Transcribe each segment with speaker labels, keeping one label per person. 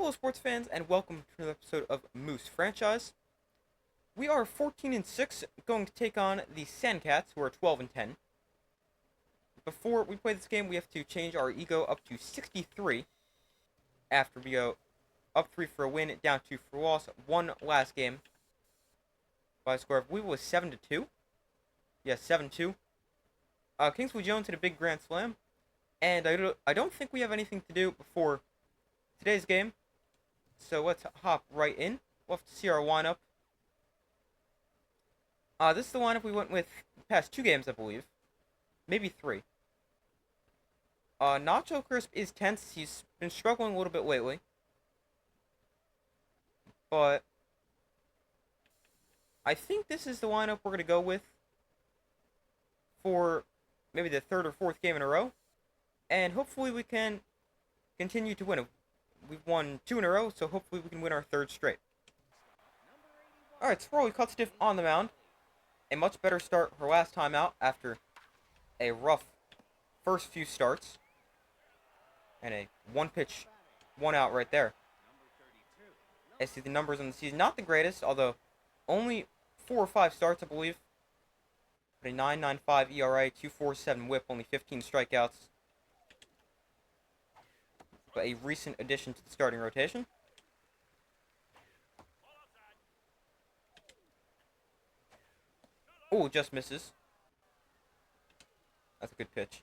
Speaker 1: Hello, sports fans, and welcome to another episode of Moose Franchise. We are 14-6, going to take on the Sandcats, who are 12-10. Before we play this game, we have to change our ego up to 63. After we go up 3 for a win, down 2 for a loss. One last game by a score of, I believe it was 7-2. Yes, 7-2. Kingsley Jones hit a big grand slam, and I don't think we have anything to do before today's game. So let's hop right in. We'll have to see our lineup. This is the lineup we went with the past 2 games, I believe. Maybe 3. Nacho Crisp is tense. He's been struggling a little bit lately. But I think this is the lineup we're going to go with for maybe the 3rd or 4th game in a row. And hopefully we can continue to win. We've won 2 in a row, so hopefully we can win our 3rd straight. Alright, Swirly Cutstiff on the mound. A much better start her last time out after a rough first few starts. And a 1-pitch, 1 out right there. I see the numbers on the season, not the greatest, although only 4 or 5 starts, I believe. But a 9.95 ERA, 2.47 WHIP, only 15 strikeouts. But a recent addition to the starting rotation. Oh, just misses. That's a good pitch.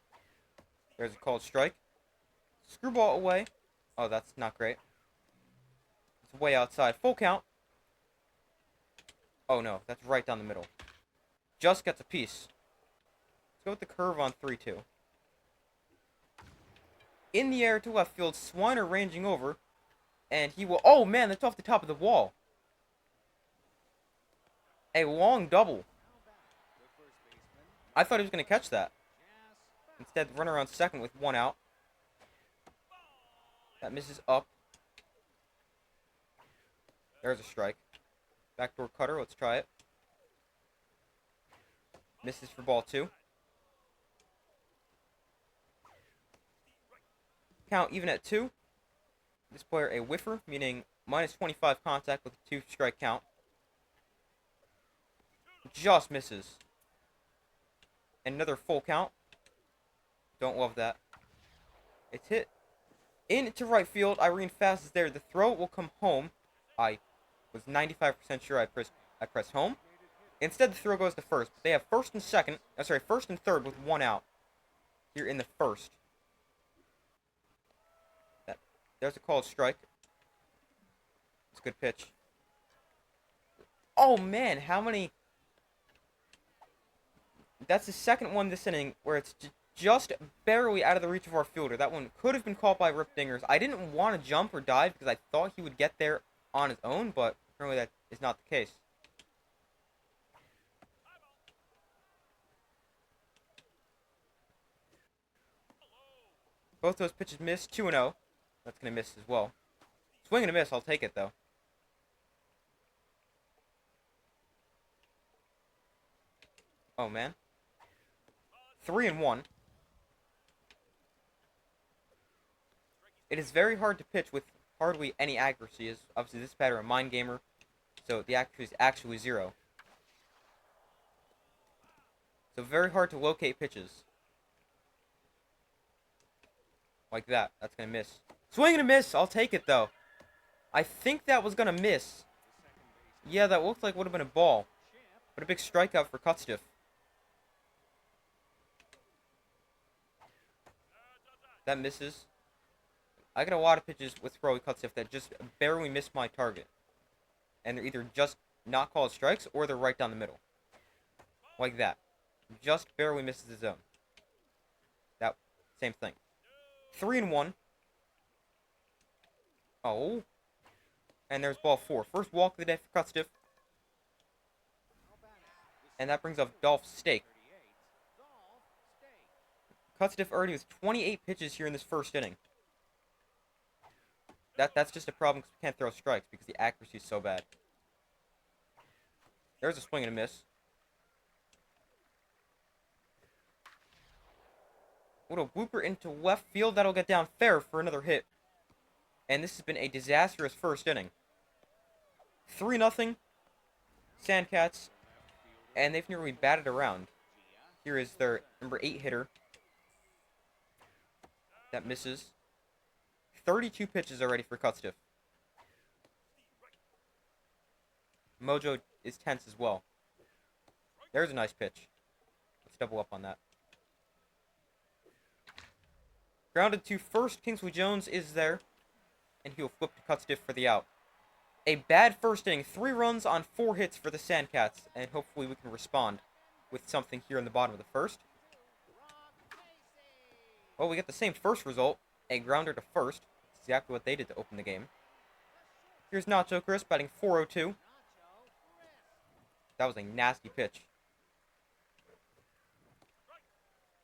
Speaker 1: There's a called strike. Screwball away. Oh, that's not great. It's way outside. Full count. Oh no, that's right down the middle. Just gets a piece. Let's go with the curve on 3-2. In the air to left field, Swiner ranging over. And he will... Oh man, that's off the top of the wall. A long double. I thought he was going to catch that. Instead, the runner on second with 1 out. That misses up. There's a strike. Backdoor cutter, let's try it. Misses for ball 2. Count even at 2. This player a whiffer, meaning minus 25 contact with a 2-strike count. Just misses. And another full count. Don't love that. It's hit into right field. Irene Fast is there. The throw will come home. I was 95% sure I pressed home. Instead, the throw goes to first. But they have first and third with 1 out here in the first. There's a called strike. It's a good pitch. Oh man, how many? That's the second one this inning where it's just barely out of the reach of our fielder. That one could have been caught by Rip Dingers. I didn't want to jump or dive because I thought he would get there on his own, but apparently that is not the case. Both those pitches missed. 2-0. That's going to miss as well. Swing and a miss. I'll take it, though. Oh, man. 3-1. It is very hard to pitch with hardly any accuracy, as obviously this batter a mind gamer, so the accuracy is actually 0. So very hard to locate pitches. Like that. That's going to miss. Swing and a miss. I'll take it, though. I think that was going to miss. Yeah, that looked like it would have been a ball. But a big strikeout for Cutstiff. That misses. I get a lot of pitches with Roy Cutstiff that just barely miss my target. And they're either just not called strikes or they're right down the middle. Like that. Just barely misses the zone. That same thing. 3-1. Oh. And there's ball 4. First walk of the day for Cutstiff. And that brings up Dolph Steak. Cutstiff already with 28 pitches here in this first inning. That's just a problem because we can't throw strikes because the accuracy is so bad. There's a swing and a miss. What a whooper into left field. That'll get down fair for another hit. And this has been a disastrous first inning. 3-0 Sandcats, and they've nearly batted around. Here is their number 8 hitter. That misses. 32 pitches already for Cutstiff. Mojo is tense as well. There's a nice pitch. Let's double up on that. Grounded to first. Kingsley Jones is there. And he'll flip to Cutstiff for the out. A bad first inning. 3 runs on 4 hits for the Sandcats. And hopefully we can respond with something here in the bottom of the first. Well, we get the same first result. A grounder to first. That's exactly what they did to open the game. Here's Nacho Chris batting .402. That was a nasty pitch.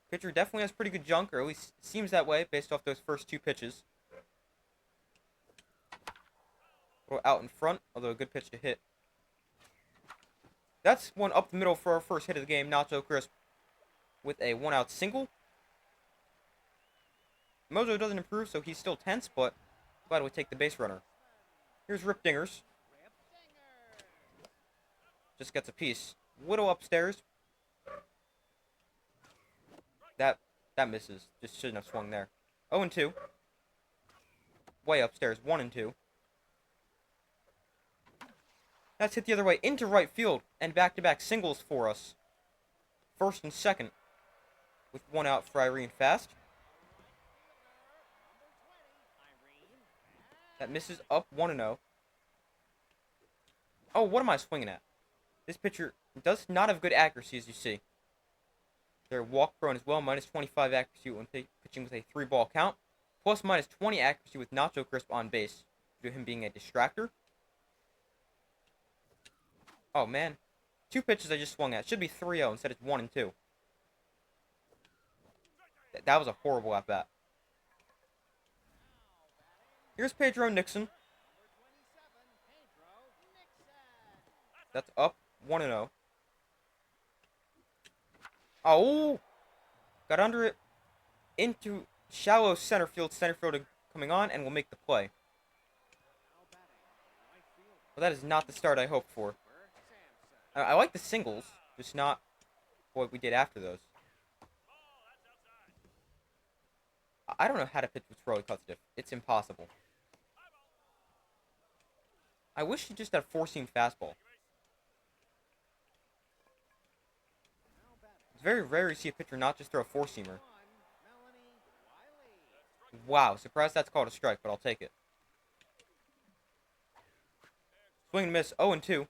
Speaker 1: Pitcher definitely has pretty good junk, or at least seems that way based off those first 2 pitches. Out in front, although a good pitch to hit. That's one up the middle for our first hit of the game. Nacho Crisp with a 1-out single. Mojo doesn't improve, so he's still tense, but glad we take the base runner. Here's Rip Dingers. Just gets a piece. Widow upstairs. That misses. Just shouldn't have swung there. 0-2. Way upstairs. 1-2. That's hit the other way into right field. And back-to-back singles for us. First and second. With 1 out for Irene Fast. That misses up 1-0. Oh, what am I swinging at? This pitcher does not have good accuracy, as you see. They're walk prone as well, minus 25 accuracy when pitching with a 3-ball count, plus minus 20 accuracy with Nacho Crisp on base, due to him being a distractor. Oh, man. 2 pitches I just swung at. Should be 3-0, instead it's 1-2. That was a horrible at-bat. Here's Pedro Nixon. That's up 1-0. Oh! Got under it into shallow center field. Center fielder coming on, and we'll make the play. Well, that is not the start I hoped for. I like the singles, just not what we did after those. I don't know how to pitch with Rolly Cutstiff. It's impossible. I wish he just had a 4-seam fastball. It's very rare to see a pitcher not just throw a 4-seamer. Wow, surprised that's called a strike, but I'll take it. Swing and miss, 0-2.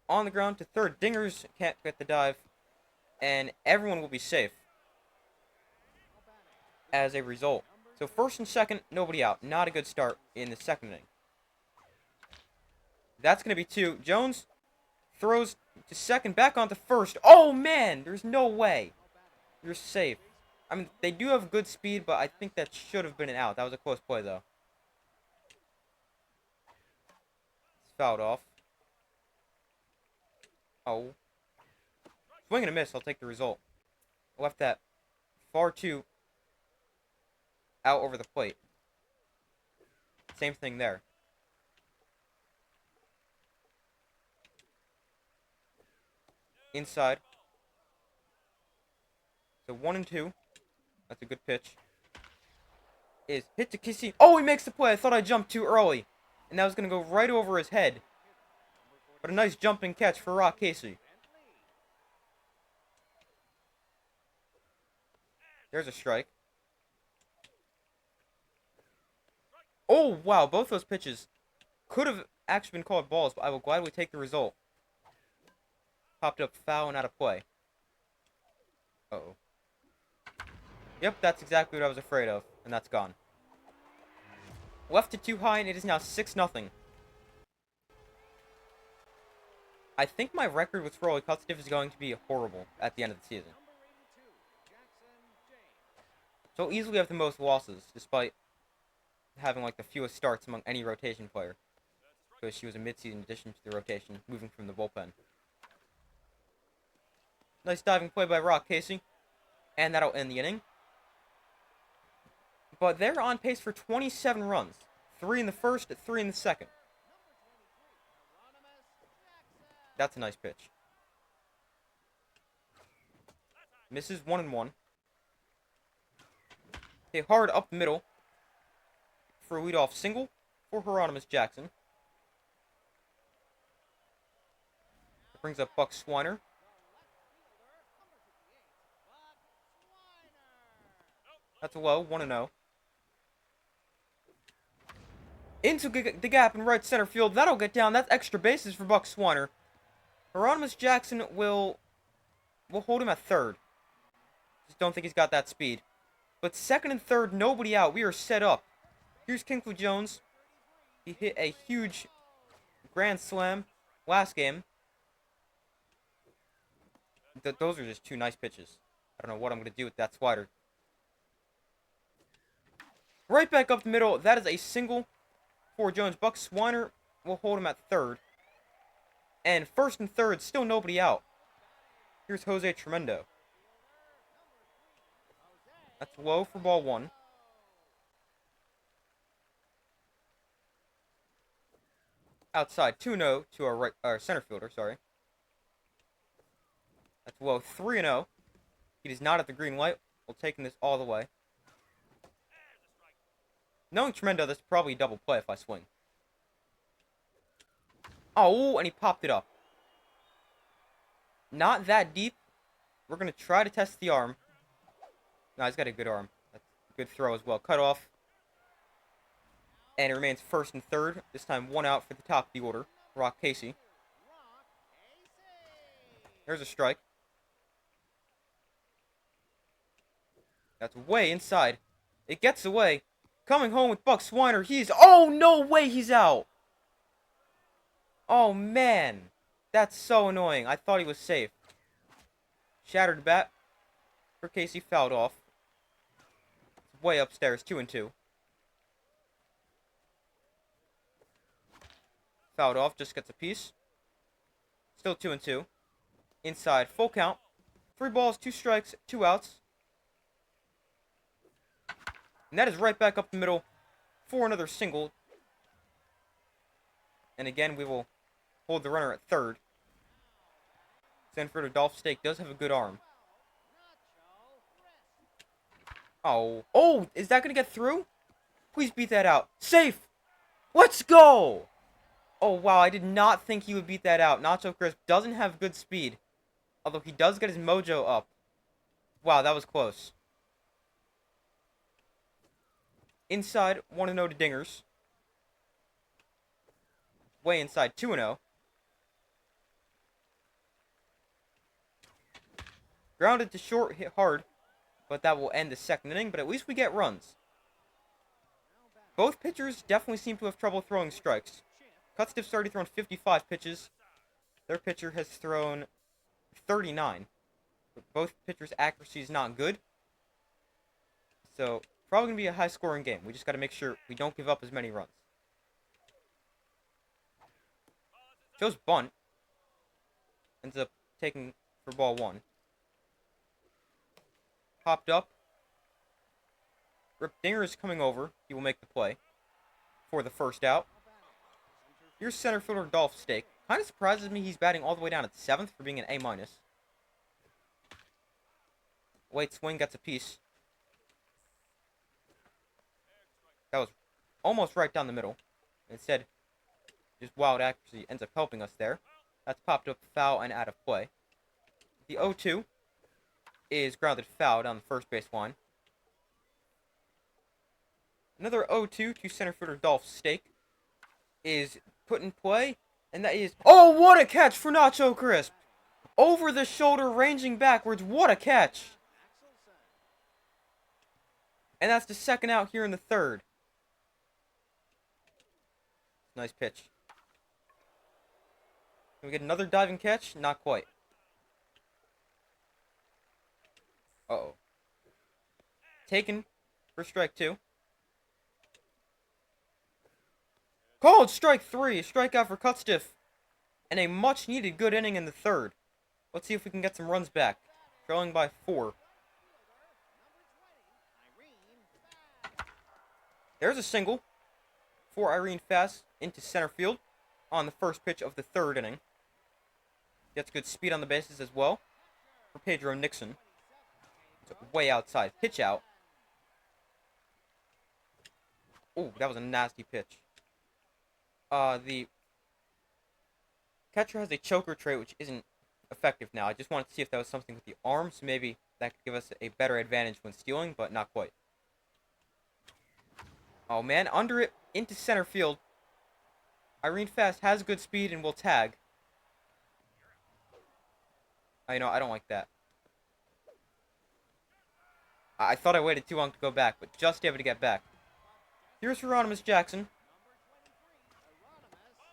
Speaker 1: On the ground to third. Dingers can't get the dive. And everyone will be safe as a result. So first and second, nobody out. Not a good start in the second inning. That's going to be 2. Jones throws to second, back onto first. Oh, man! There's no way. You're safe. I mean, they do have good speed, but I think that should have been an out. That was a close play, though. It's fouled off. Oh. Swing and a miss. I'll take the result. Left that far too out over the plate. Same thing there. Inside. So 1-2. That's a good pitch. Is hit to Kissy. Oh, he makes the play. I thought I jumped too early. And that was going to go right over his head. But a nice jumping catch for Rock Casey. There's a strike. Oh, wow. Both those pitches could have actually been called balls, but I will gladly take the result. Popped up foul and out of play. Uh-oh. Yep, that's exactly what I was afraid of, and that's gone. Left it too high, and it is now 6-0. I think my record with Rolly Cutstiff is going to be horrible at the end of the season. So I'll easily have the most losses, despite having like the fewest starts among any rotation player. Because she was a mid-season addition to the rotation, moving from the bullpen. Nice diving play by Rock Casey. And that'll end the inning. But they're on pace for 27 runs. 3 in the first, 3 in the second. That's a nice pitch. Misses 1-1. Hit hard up the middle for a leadoff single for Hieronymus Jackson. That brings up Buck Swiner. That's a low, 1-0. Into the gap in right center field. That'll get down. That's extra bases for Buck Swiner. Hieronymus Jackson will hold him at third. Just don't think he's got that speed. But second and third, nobody out. We are set up. Here's Kingsley Jones. He hit a huge grand slam last game. Those are just two nice pitches. I don't know what I'm going to do with that slider. Right back up the middle. That is a single for Jones. Buck Swiner will hold him at third. And first and third, still nobody out. Here's Jose Tremendo. That's low for ball 1. Outside 2-0 to our center fielder, sorry. That's low 3-0. He does not have the green light. We're taking this all the way. Knowing Tremendo, that's probably a double play if I swing. Oh, and he popped it up. Not that deep. We're going to try to test the arm. No, he's got a good arm. That's a good throw as well. Cut off. And it remains first and third. This time 1 out for the top of the order. Rock Casey. There's a strike. That's way inside. It gets away. Coming home with Buck Swiner. Oh, no way he's out. Oh, man. That's so annoying. I thought he was safe. Shattered bat for Casey. Fouled off. It's way upstairs. 2-2. Fouled off. Just gets a piece. Still 2-2. Inside. Full count. 3 balls, 2 strikes, 2 outs. And that is right back up the middle for another single. And again, we will hold the runner at third. Sanford Dolph Stake does have a good arm. Oh. Oh, is that going to get through? Please beat that out. Safe! Let's go! Oh, wow, I did not think he would beat that out. Nacho Crisp doesn't have good speed. Although he does get his mojo up. Wow, that was close. Inside, 1-0 to Dingers. Way inside, 2-0. Grounded to short, hit hard. But that will end the second inning, but at least we get runs. Both pitchers definitely seem to have trouble throwing strikes. Cutstiff's already thrown 55 pitches. Their pitcher has thrown 39. But both pitchers' accuracy is not good. So, probably going to be a high-scoring game. We just got to make sure we don't give up as many runs. Joe's bunt ends up taking for ball 1. Popped up. Rip Dinger is coming over. He will make the play for the first out. Here's center fielder Dolph Stake. Kind of surprises me he's batting all the way down at 7th for being an A-. Late swing, gets a piece. That was almost right down the middle. Instead, just wild accuracy ends up helping us there. That's popped up foul and out of play. The 0-2 is grounded foul down the first base line. Another 0-2 to center fielder Dolph Stake is put in play, and that is... Oh, what a catch for Nacho Crisp! Over the shoulder, ranging backwards. What a catch! And that's the second out here in the third. Nice pitch. Can we get another diving catch? Not quite. Uh-oh. Taken for strike 2. Called strike 3. A strikeout for Cutstiff. And a much-needed good inning in the third. Let's see if we can get some runs back. Trailing by 4. There's a single for Irene Fast into center field on the first pitch of the third inning. Gets good speed on the bases as well for Pedro Nixon. It's way outside. Pitch out. Oh, that was a nasty pitch. The catcher has a choker trait, which isn't effective now. I just wanted to see if that was something with the arms. Maybe that could give us a better advantage when stealing, but not quite. Oh, man. Under it into center field. Irene Fast has good speed and will tag. I know, I don't like that. I thought I waited too long to go back, but just able to get back. Here's Hieronymus Jackson.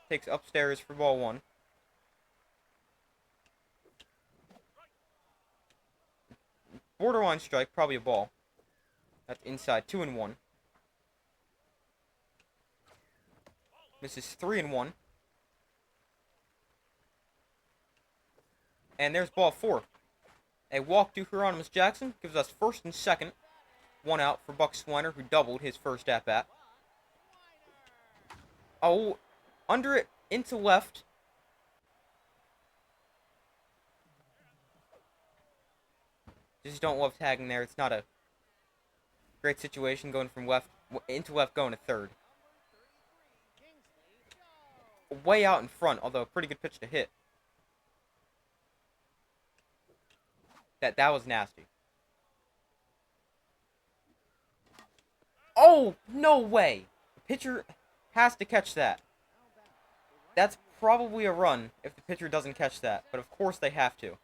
Speaker 1: Takes upstairs for ball one. Borderline strike, probably a ball. That's inside, 2-1. Misses 3-1. And there's ball four. A walk to Hieronymus Jackson gives us first and second. One out for Buck Swiner, who doubled his first at-bat. Oh, under it into left. Just don't love tagging there. It's not a great situation going from left into left going to third. Way out in front, although a pretty good pitch to hit. That was nasty. Oh, no way. The pitcher has to catch that. That's probably a run if the pitcher doesn't catch that, but of course they have to.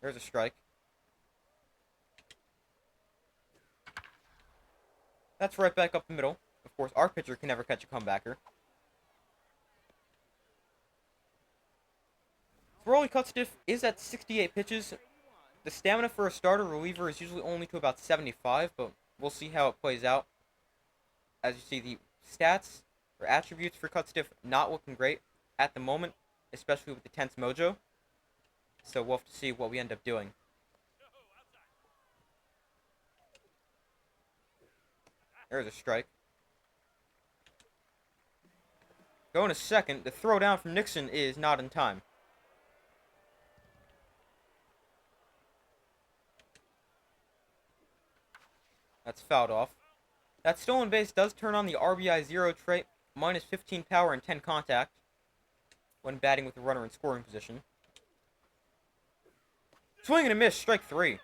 Speaker 1: There's a strike. That's right back up the middle. Of course, our pitcher can never catch a comebacker. Throwy Cutstiff is at 68 pitches. The stamina for a starter reliever is usually only to about 75, but we'll see how it plays out. As you see, the stats or attributes for Cutstiff not looking great at the moment, especially with the tense mojo. So we'll have to see what we end up doing. There's a strike. Going to second, the throw down from Nixon is not in time. That's fouled off. That stolen base does turn on the RBI 0 trait, minus 15 power and 10 contact when batting with a runner in scoring position. Swing and a miss, strike three.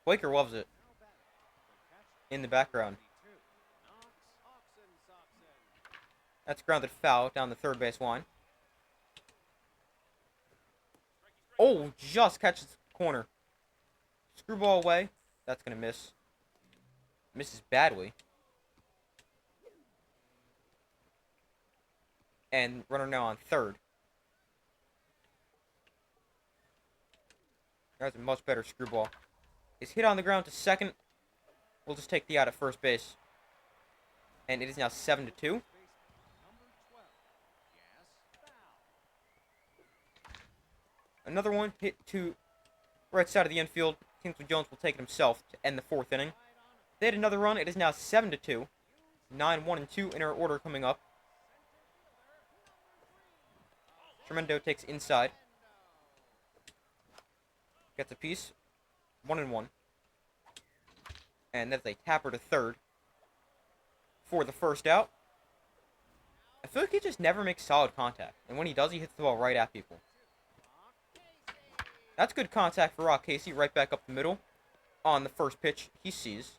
Speaker 1: Quaker loves it. In the background. That's grounded foul down the third base line. Oh, just catches the corner. Screwball away. That's going to miss. Misses badly. And runner now on third. That's a much better screwball. Is hit on the ground to second. We'll just take the out at first base. And it is now 7-2. Another one hit to right side of the infield. Kingsley Jones will take it himself to end the fourth inning. They had another run. It is now 7-2. 9-1-2 in our order coming up. Tremendo takes inside. Gets a piece. 1-1. And that's a tapper to third for the first out. I feel like he just never makes solid contact. And when he does, he hits the ball right at people. That's good contact for Rock Casey. Right back up the middle on the first pitch he sees.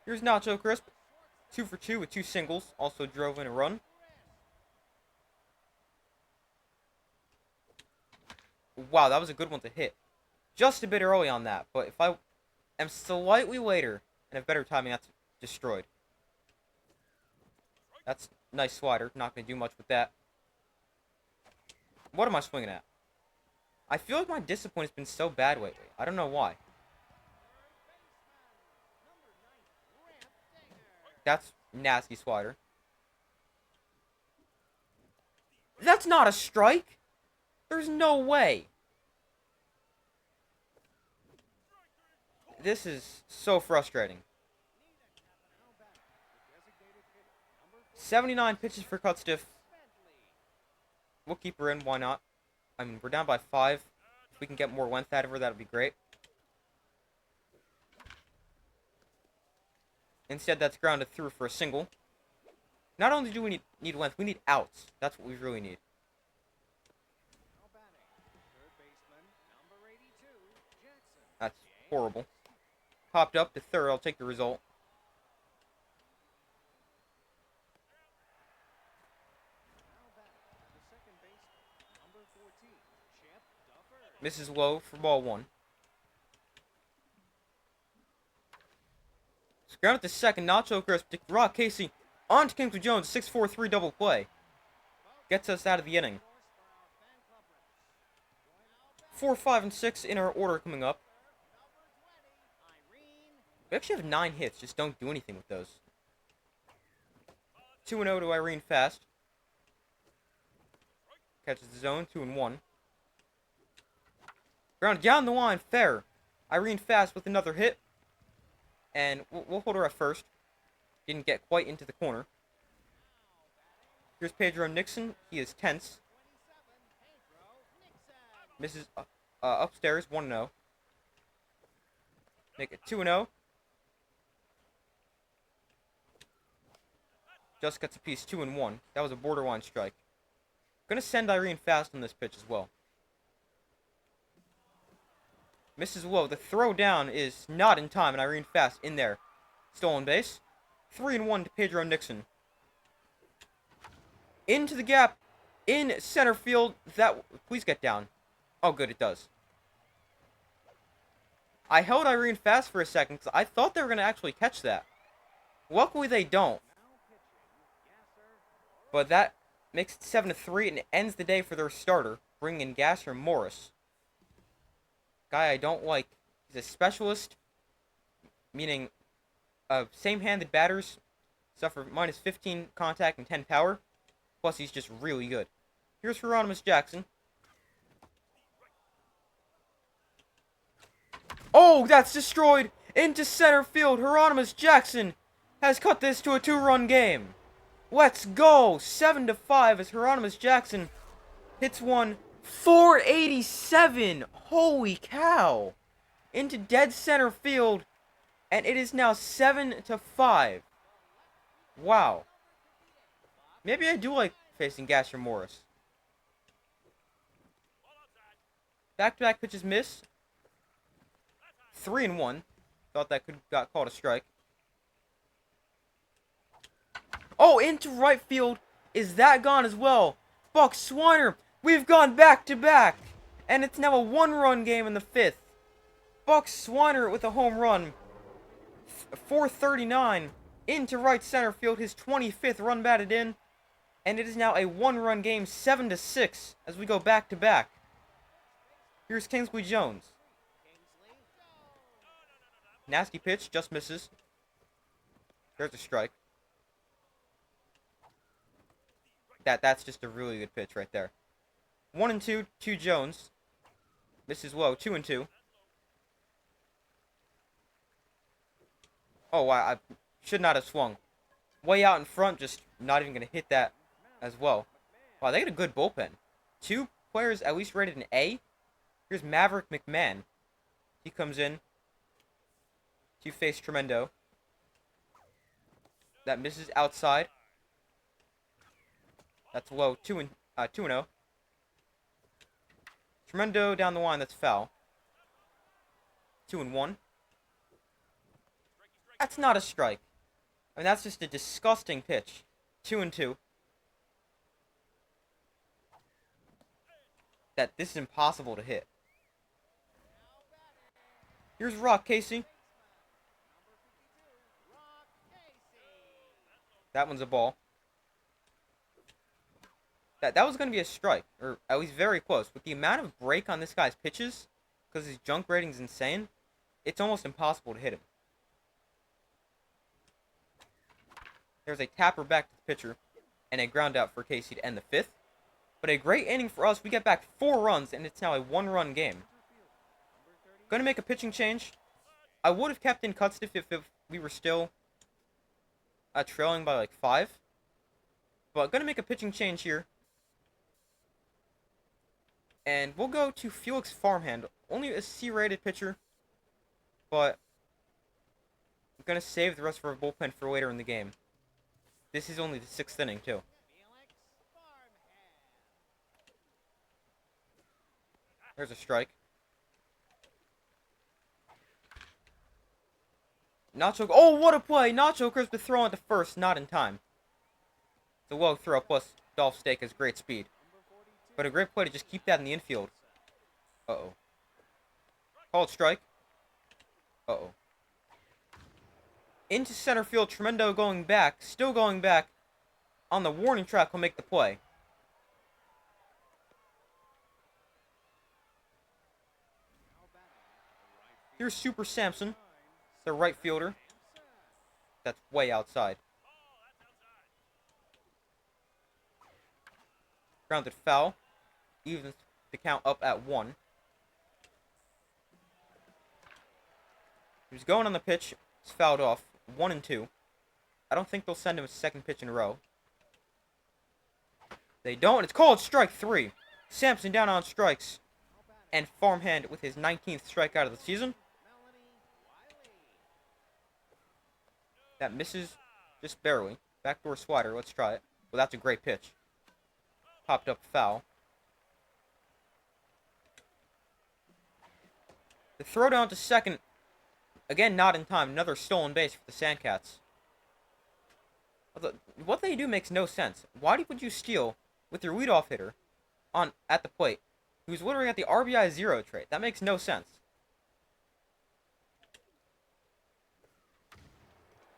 Speaker 1: Here's Nacho Crisp. 2 for 2 with 2 singles. Also drove in a run. Wow, that was a good one to hit. Just a bit early on that, but if I am slightly later and have better timing, that's destroyed. That's nice slider. Not going to do much with that. What am I swinging at? I feel like my discipline has been so bad lately. I don't know why. That's nasty slider. That's not a strike. There's no way. This is so frustrating. 79 pitches for cut stiff. We'll keep her in, why not? I mean, we're down by 5. If we can get more length out of her, that would be great. Instead, that's grounded through for a single. Not only do we need length, we need outs. That's what we really need. That's horrible. Popped up to third. I'll take the result. Misses low for ball 1. It's grounded to second. Nacho Gross. Rock Casey on to Kingsley Jones. 6-4-3 double play. Gets us out of the inning. 4, 5, and 6 in our order coming up. We actually have 9 hits. Just don't do anything with those. 2-0 to Irene Fast. Catches the zone. 2-1. Ground down the line. Fair. Irene Fast with another hit. And we'll hold her at first. Didn't get quite into the corner. Here's Pedro Nixon. He is tense. Misses upstairs. 1-0. Make it 2-0. Just gets a piece. 2-1. That was a borderline strike. Gonna send Irene Fast on this pitch as well. Misses low. The throw down is not in time, and Irene Fast in there. Stolen base. 3-1 to Pedro Nixon. Into the gap. In center field. Please get down. Oh, good, it does. I held Irene Fast for a second because I thought they were going to actually catch that. Luckily, they don't. But that makes it 7-3 and it ends the day for their starter, bringing in Gasser Morris. Guy I don't like. He's a specialist, meaning same-handed batters suffer minus 15 contact and 10 power. Plus, he's just really good. Here's Hieronymus Jackson. Oh, that's destroyed into center field. Hieronymus Jackson has cut this to a 2-run game. Let's go. 7-5 as Hieronymus Jackson hits one. 487. Holy cow. Into dead center field. And it is now 7-5. Wow. Maybe I do like facing Gasser Morris. Back-to-back pitches miss. 3-1. Thought that got called a strike. Oh, into right field. Is that gone as well? Buck Swiner. We've gone back-to-back. And it's now a 1-run game in the 5th. Buck Swiner with a home run. 439 into right center field. His 25th run batted in. And it is now a 1-run game, 7-6, as we go back-to-back. Here's Kingsley Jones. Nasty pitch, just misses. There's a strike. That's just a really good pitch right there. 1-2 to Jones. Misses low, 2-2. Oh, wow, I should not have swung. Way out in front, just not even going to hit that as well. Wow, they got a good bullpen. 2 players at least rated an A. Here's Maverick McMahon. He comes in to face Tremendo. That misses outside. That's low. 2-0. Tremendo down the line. That's foul. 2-1. That's not a strike. I mean, that's just a disgusting pitch. 2-2. This is impossible to hit. Here's Rock Casey. That one's a ball. That was going to be a strike, or at least very close. With the amount of break on this guy's pitches, because his junk rating's insane, it's almost impossible to hit him. There's a tapper back to the pitcher, and a ground out for Casey to end the 5th. But a great inning for us. We get back 4 runs, and it's now a 1-run game. Going to make a pitching change. I would have kept in cut stiff if we were still trailing by like 5. But gonna make a pitching change here. And we'll go to Felix Farmhand. Only a C-rated pitcher. But I'm gonna save the rest of our bullpen for later in the game. This is only the 6th inning, too. There's a strike. Nacho. Oh, what a play! Nacho Crisp to throw into first, not in time. It's a low throw, plus Dolph Steak has great speed. But a great play to just keep that in the infield. Uh-oh. Called strike. Uh-oh. Into center field, Tremendo going back, still going back. On the warning track, will make the play. Here's Super Samson, the right fielder. That's way outside. Grounded foul. Evens the count up at 1. He was going on the pitch. It's fouled off. 1-2. I don't think they'll send him a second pitch in a row. They don't. It's called strike 3. Samson down on strikes. And Farmhand with his 19th strikeout of the season. That misses just barely. Backdoor slider. Let's try it. Well, that's a great pitch. Popped up foul. The throw down to second. Again, not in time. Another stolen base for the Sandcats. What they do makes no sense. Why would you steal with your leadoff hitter at the plate, who's literally at the RBI 0 trait? That makes no sense.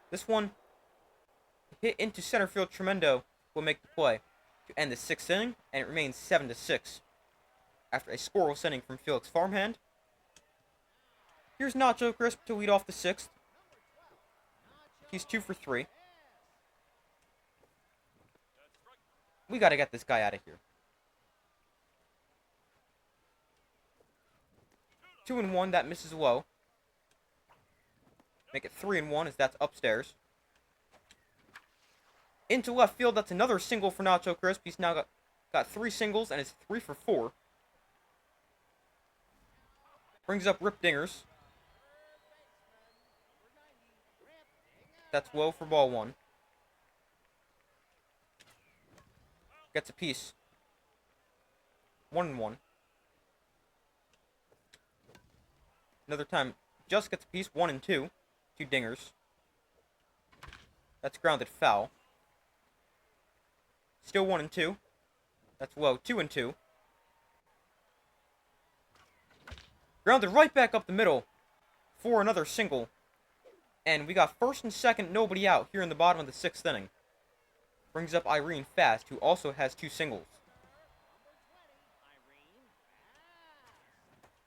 Speaker 1: This one hit into center field. Tremendo will make the play to end the 6th inning, and it remains 7-6 after a scoreless inning from Felix Farmhand. Here's Nacho Crisp to lead off the 6th. He's 2 for 3. We got to get this guy out of here. 2-1, that misses low. Make it 3-1 as that's upstairs. Into left field, that's another single for Nacho Crisp. He's now got 3 singles and is 3 for 4. Brings up Rip Dingers. That's low for ball 1. Gets a piece. 1-1. Another time, just gets a piece. 1-2. 2 dingers. That's grounded foul. Still 1-2. That's low. 2-2. Grounded right back up the middle for another single. And we got first and second, nobody out here in the bottom of the 6th inning. Brings up Irene Fast, who also has 2 singles.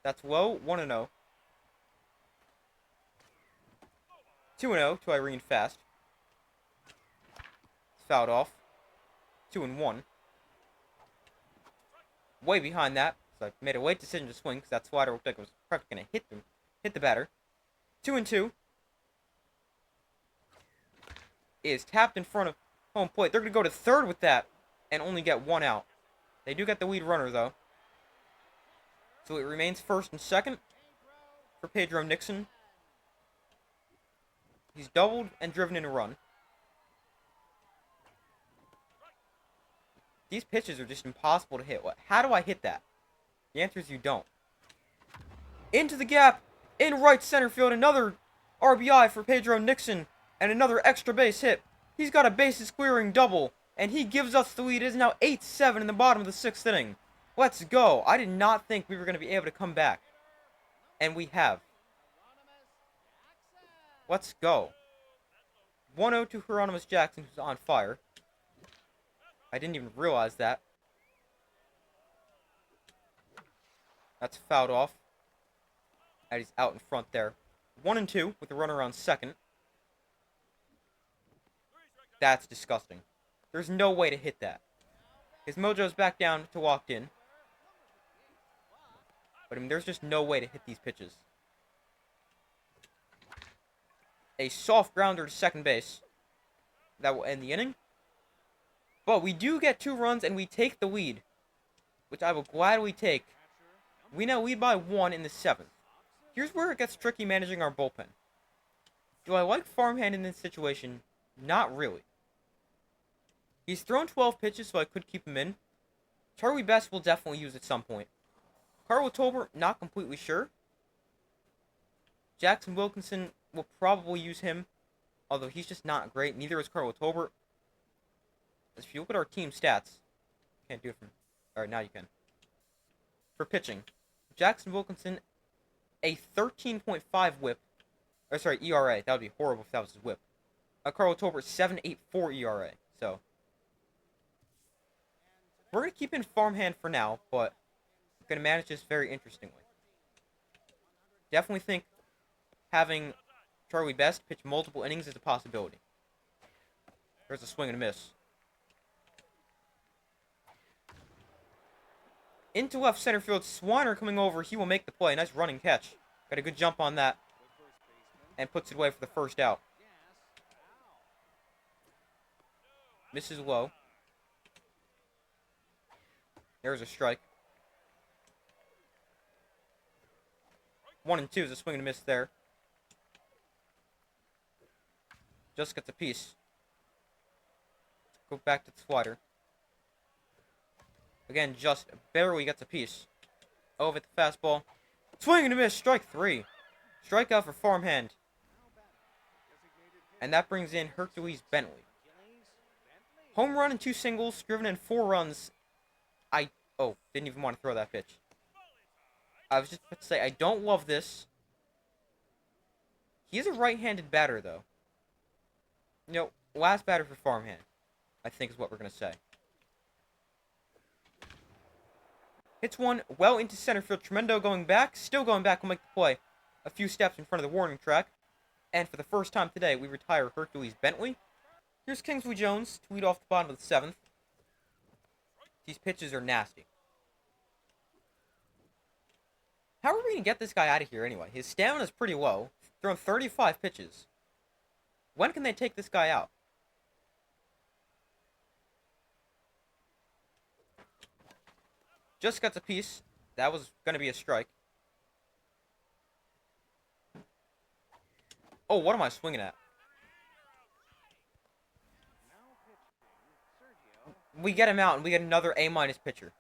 Speaker 1: That's low. 1-0. 2-0 to Irene Fast. Fouled off. 2-1. Way behind that. So I made a late decision to swing because that slider looked like it was probably going to hit the batter. 2-2. Is tapped in front of home plate. They're going to go to third with that and only get 1 out. They do get the lead runner, though. So it remains first and second for Pedro Nixon. He's doubled and driven in a run. These pitches are just impossible to hit. How do I hit that? The answer is you don't. Into the gap, in right center field, another RBI for Pedro Nixon, and another extra base hit. He's got a bases clearing double, and he gives us the lead. It is now 8-7 in the bottom of the 6th inning. Let's go. I did not think we were going to be able to come back. And we have. Let's go. 1-0 to Hieronymus Jackson, who's on fire. I didn't even realize that. That's fouled off. And he's out in front there. 1-2 with the runner on second. That's disgusting. There's no way to hit that. His mojo's back down to walked in. But I mean, there's just no way to hit these pitches. a soft grounder to second base. That will end the inning. But we do get 2 runs, and we take the lead, which I will gladly take. We now lead by 1 in the 7th. Here's where it gets tricky managing our bullpen. Do I like Farmhand in this situation? Not really. He's thrown 12 pitches, so I could keep him in. Charlie Best will definitely use at some point. Carl Tolbert, not completely sure. Jackson Wilkinson will probably use him, although he's just not great. Neither is Carl Tolbert. If you look at our team stats, can't do it from. Alright, now you can. For pitching, Jackson Wilkinson, a 13.5 whip. Or sorry, ERA. That would be horrible if that was his whip. Carl Tolbert, 7.84 ERA. So, we're going to keep in Farmhand for now, but we're going to manage this very interestingly. Definitely think having Charlie Best pitch multiple innings is a possibility. There's a swing and a miss. Into left center field, Swiner coming over. He will make the play. Nice running catch. Got a good jump on that. And puts it away for the first out. Misses low. There's a strike. 1 and 2 is a swing and a miss there. Just gets a piece. Go back to the slider. Again, just barely gets a piece. Over the fastball. Swing and a miss. Strike 3. Strikeout for Farmhand. And that brings in Hercules Bentley. Home run and 2 singles. Driven in 4 runs. Didn't even want to throw that pitch. I was just about to say, I don't love this. He is a right-handed batter, though. You know, last batter for Farmhand, I think is what we're going to say. Hits one well into center field. Tremendo going back. Still going back will make the play. A few steps in front of the warning track. And for the first time today, we retire Hercules Bentley. Here's Kingsley Jones to lead off the bottom of the 7th. These pitches are nasty. How are we going to get this guy out of here anyway? His stamina is pretty low. Thrown 35 pitches. When can they take this guy out? Just gets a piece. That was going to be a strike. Oh, what am I swinging at? We get him out, and we get another A- pitcher.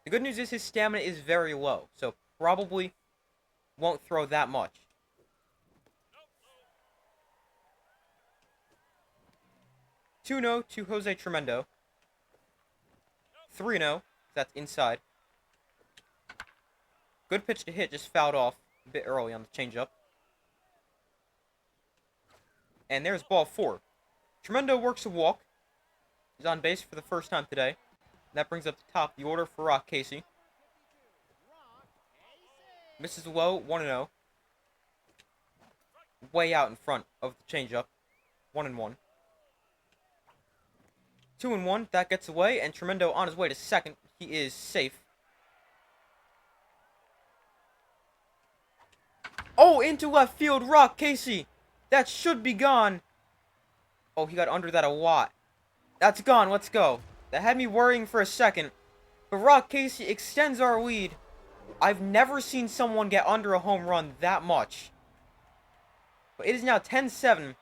Speaker 1: The good news is his stamina is very low, so probably won't throw that much. Two-0 to Jose Tremendo. 3-0. That's inside. Good pitch to hit, just fouled off a bit early on the changeup. And there's ball 4. Tremendo works a walk. He's on base for the first time today. And that brings up the top of the order for Rock Casey. Misses low, 1-0. Way out in front of the changeup. 1-1. 2-1, that gets away, and Tremendo on his way to second. He is safe. Oh, into left field, Rock Casey. That should be gone. Oh, he got under that a lot. That's gone, let's go. That had me worrying for a second. But Rock Casey extends our lead. I've never seen someone get under a home run that much. But it is now 10-7.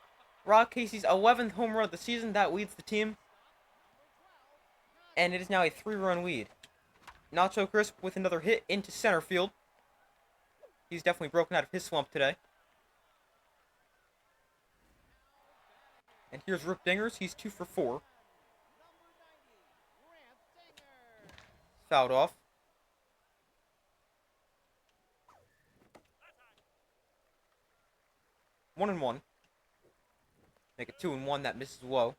Speaker 1: Rock Casey's 11th home run of the season. That leads the team. And it is now a 3-run lead. Nacho Crisp with another hit into center field. He's definitely broken out of his slump today. And here's Rip Dingers. He's 2 for 4. Fouled off. One and one. Make it 2-1. That misses low.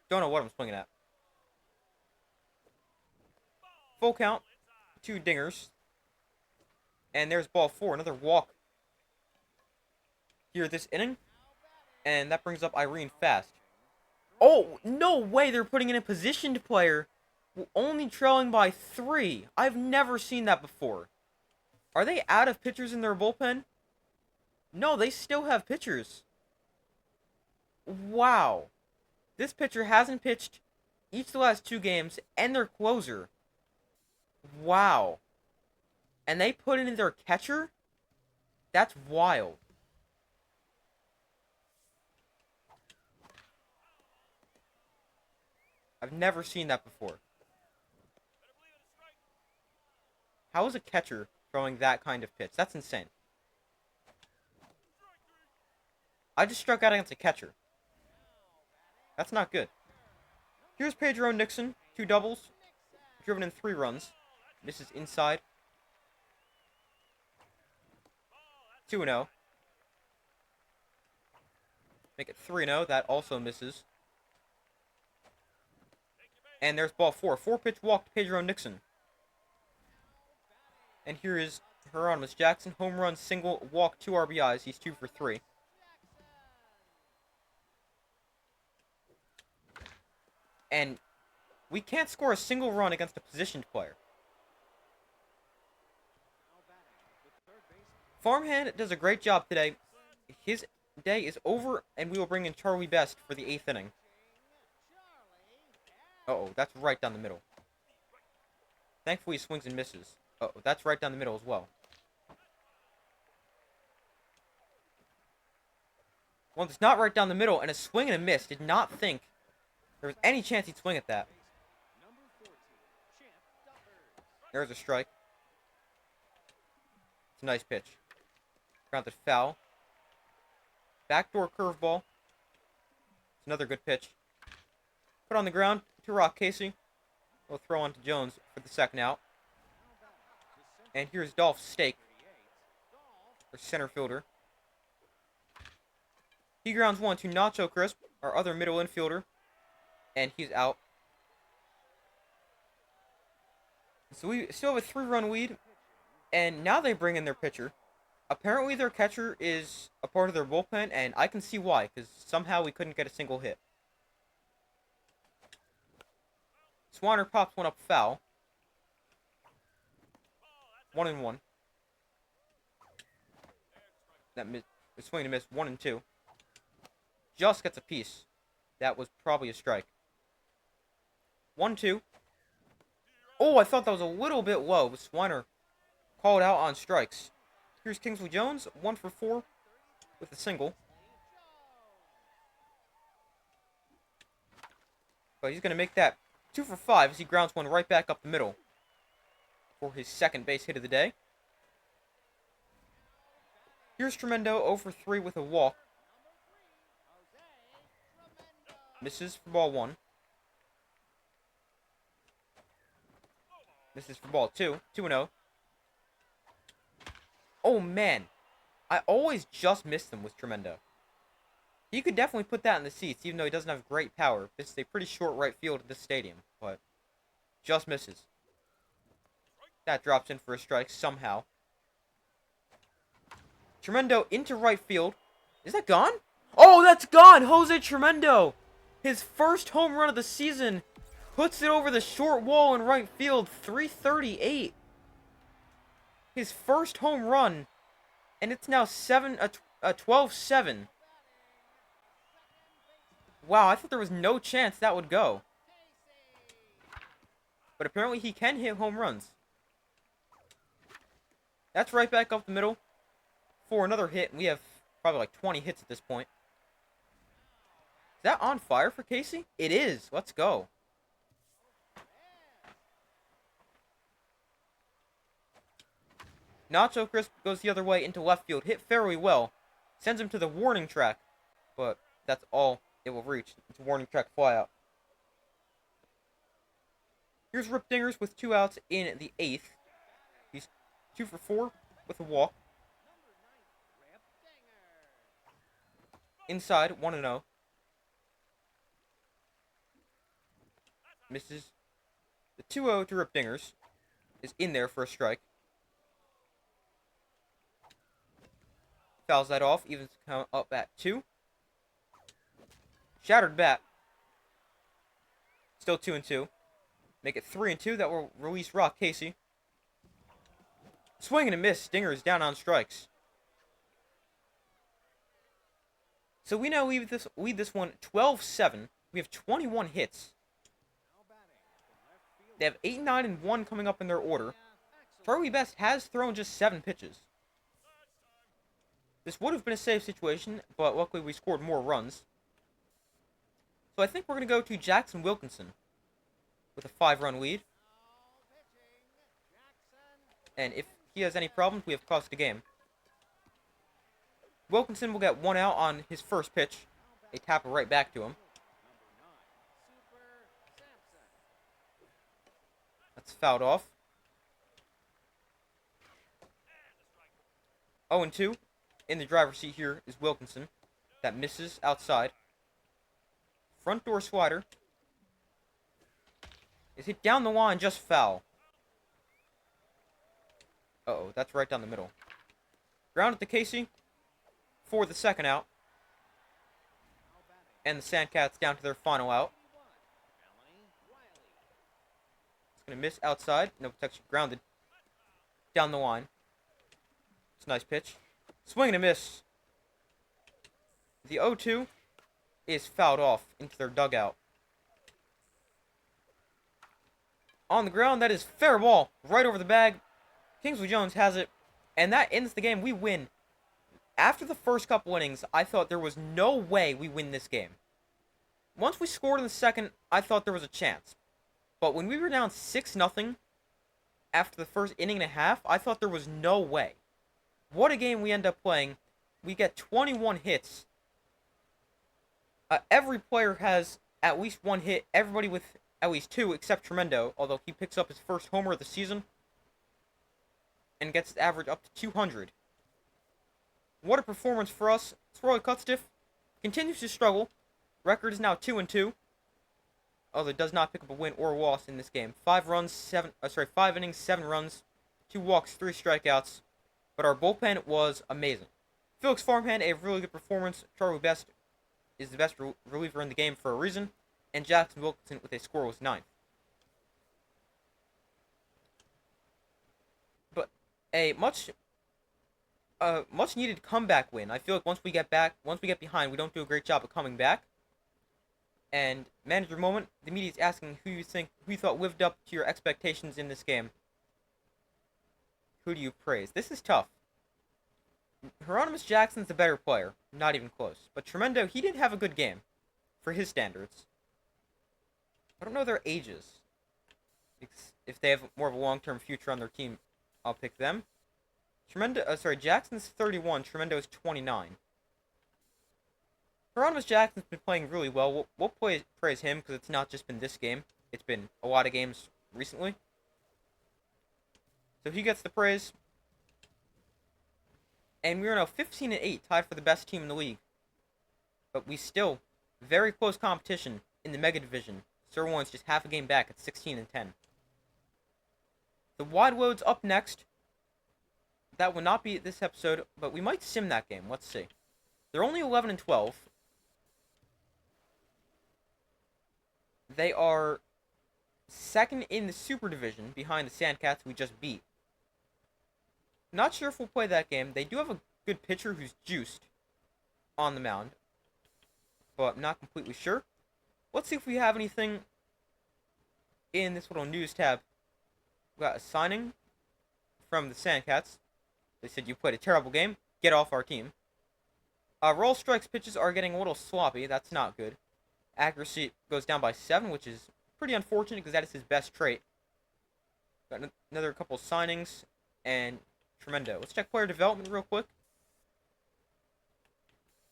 Speaker 1: Don't know what I'm swinging at. Full count. 2 dingers. And there's ball 4. Another walk here this inning. And that brings up Irene Fast. Oh, no way they're putting in a positioned player. Only trailing by 3. I've never seen that before. Are they out of pitchers in their bullpen? No, they still have pitchers. Wow. This pitcher hasn't pitched each of the last 2 games, and their closer. Wow. And they put in their catcher? That's wild. I've never seen that before. How is a catcher throwing that kind of pitch? That's insane. I just struck out against a catcher. That's not good. Here's Pedro Nixon. 2 doubles. Driven in 3 runs. Misses inside. 2-0. Make it 3-0. That also misses. And there's ball 4. 4-pitch walk to Pedro Nixon. And here is Hieronymus Jackson. Home run, single, walk, 2 RBIs. He's 2 for 3. And we can't score a single run against a positioned player. Farmhand does a great job today. His day is over, and we will bring in Charlie Best for the 8th inning. Uh-oh, that's right down the middle. Thankfully, he swings and misses. Uh-oh, that's right down the middle as well. Well, it's not right down the middle, and a swing and a miss. Did not think there was any chance he'd swing at that. There's a strike. It's a nice pitch. Grounded foul. Backdoor curveball. It's another good pitch. Put on the ground to Rock Casey. We'll throw on to Jones for the second out. And here's Dolph Stake, our center fielder. He grounds one to Nacho Crisp, our other middle infielder. And he's out. So we still have a 3-run lead. And now they bring in their pitcher. Apparently their catcher is a part of their bullpen, and I can see why, because somehow we couldn't get a single hit. Swanner pops one up foul. 1-1. That swing and miss. 1-2. Just gets a piece. That was probably a strike. 1-2. Oh, I thought that was a little bit low, but Swanner called out on strikes. Here's Kingsley Jones, 1 for 4 with a single. But he's going to make that 2 for 5 as he grounds one right back up the middle for his second base hit of the day. Here's Tremendo, 0 for 3 with a walk. Misses for ball 1. Misses for ball 2. 2-0. Oh, man. I always just miss him with Tremendo. He could definitely put that in the seats, even though he doesn't have great power. This is a pretty short right field at this stadium, but just misses. That drops in for a strike somehow. Tremendo into right field. Is that gone? Oh, that's gone! Jose Tremendo! His first home run of the season puts it over the short wall in right field. 338. His first home run, and it's now 12-7. Wow, I thought there was no chance that would go. But apparently he can hit home runs. That's right back up the middle for another hit. We have probably like 20 hits at this point. Is that on fire for Casey? It is. Let's go. Nacho Crisp goes the other way into left field. Hit fairly well. Sends him to the warning track. But that's all it will reach. It's a warning track flyout. Here's Rip Dingers with 2 outs in the 8th. He's 2 for 4 with a walk. Inside, 1-0. Misses. The 2-0 to Rip Dingers is in there for a strike. Fouls that off, evens the count up at 2. Shattered bat. Still 2-2. Make it 3-2. That will release Rock Casey. Swing and a miss. Stinger is down on strikes. So we now lead this one 12-7. We have 21 hits. They have 8, 9, and 1 coming up in their order. Charlie Best has thrown just 7 pitches. This would have been a safe situation, but luckily we scored more runs. So I think we're going to go to Jackson Wilkinson with a 5-run lead. And if he has any problems, we have cost the game. Wilkinson will get 1 out on his first pitch. They tap it right back to him. That's fouled off. 0-2. In the driver's seat here is Wilkinson. That misses outside. Front door slider. Is hit down the line, just foul. Uh-oh, that's right down the middle. Grounded to Casey for the second out. And the Sandcats down to their final out. It's going to miss outside. No protection. Grounded. Down the line. It's a nice pitch. Swing and a miss. The 0-2 is fouled off into their dugout. On the ground, that is fair ball. Right over the bag. Kingsley Jones has it. And that ends the game. We win. After the first couple innings, I thought there was no way we win this game. Once we scored in the second, I thought there was a chance. But when we were down 6-0 after the first inning and a half, I thought there was no way. What a game we end up playing. We get 21 hits. Every player has at least 1 hit. Everybody with at least 2, except Tremendo, although he picks up his first homer of the season and gets the average up to 200. What a performance for us. Swirly Cutstiff continues to struggle. Record is now 2-2. Although it does not pick up a win or a loss in this game. 5 innings, 7 runs, 2 walks, 3 strikeouts. But our bullpen was amazing. Felix Farmhand, a really good performance. Charlie Best is the best reliever in the game for a reason. And Jackson Wilkinson with a scoreless 9th. But a much needed comeback win. I feel like once we get behind, we don't do a great job of coming back. And manager moment, the media is asking who you thought lived up to your expectations in this game. Who do you praise? This is tough. Hieronymus Jackson's the better player, not even close. But Tremendo, he did have a good game for his standards. I don't know their ages. If they have more of a long-term future on their team, I'll pick them. Jackson's 31, Tremendo is 29. Hieronymus Jackson's been playing really well. We'll praise him because it's not just been this game. It's been a lot of games recently. So he gets the praise. And we are now 15-8, tied for the best team in the league. But we still, very close competition in the Mega Division. Sirloin's just half a game back at 16-10. The Wide Load's up next. That will not be this episode, but we might sim that game. Let's see. They're only 11-12. They are second in the Super Division behind the Sandcats we just beat. Not sure if we'll play that game. They do have a good pitcher who's juiced on the mound, but I'm not completely sure. Let's see if we have anything in this little news tab. We got a signing from the Sandcats. They said you played a terrible game. Get off our team. Roll strikes pitches are getting a little sloppy. That's not good. Accuracy goes down by 7, which is pretty unfortunate because that is his best trait. Got another couple signings and Tremendo. Let's check player development real quick.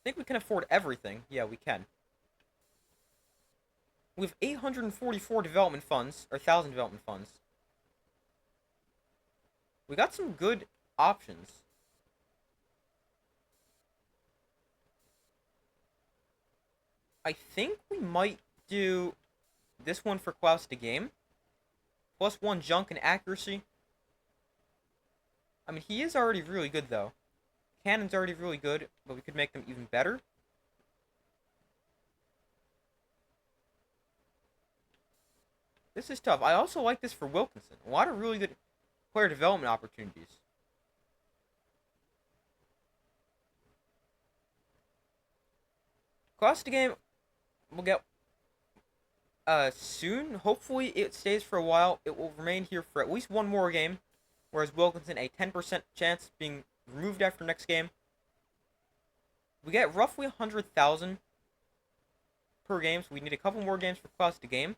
Speaker 1: I think we can afford everything. Yeah, we can. We have 844 development funds, or 1,000 development funds. We got some good options. I think we might do this one for Klaus to game. +1 junk and accuracy. I mean, he is already really good, though. Cannon's already really good, but we could make them even better. This is tough. I also like this for Wilkinson. A lot of really good player development opportunities. Class of the game we'll get soon. Hopefully it stays for a while. It will remain here for at least one more game, whereas Wilkinson a 10% chance being removed after next game. We get roughly 100,000 per game, so we need a couple more games for Class of the game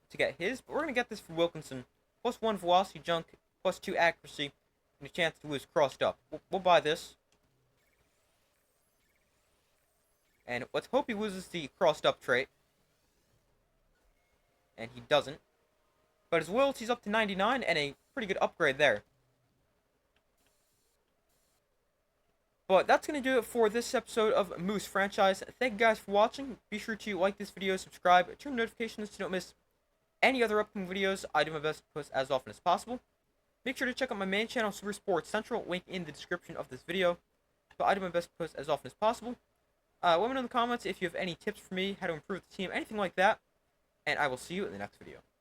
Speaker 1: to get his, but we're going to get this for Wilkinson. Plus 1 velocity junk, plus 2 accuracy, and a chance to lose crossed up. We'll buy this. And let's hope he loses the crossed up trait. And he doesn't. But his loyalty's up to 99 and a pretty good upgrade there. But that's going to do it for this episode of Moose Franchise. Thank you guys for watching. Be sure to like this video, subscribe, turn notifications so you don't miss any other upcoming videos. I do my best to post as often as possible. Make sure to check out my main channel, Super Sports Central, link in the description of this video. But I do my best to post as often as possible. Let me know in the comments if you have any tips for me, how to improve the team, anything like that. And I will see you in the next video.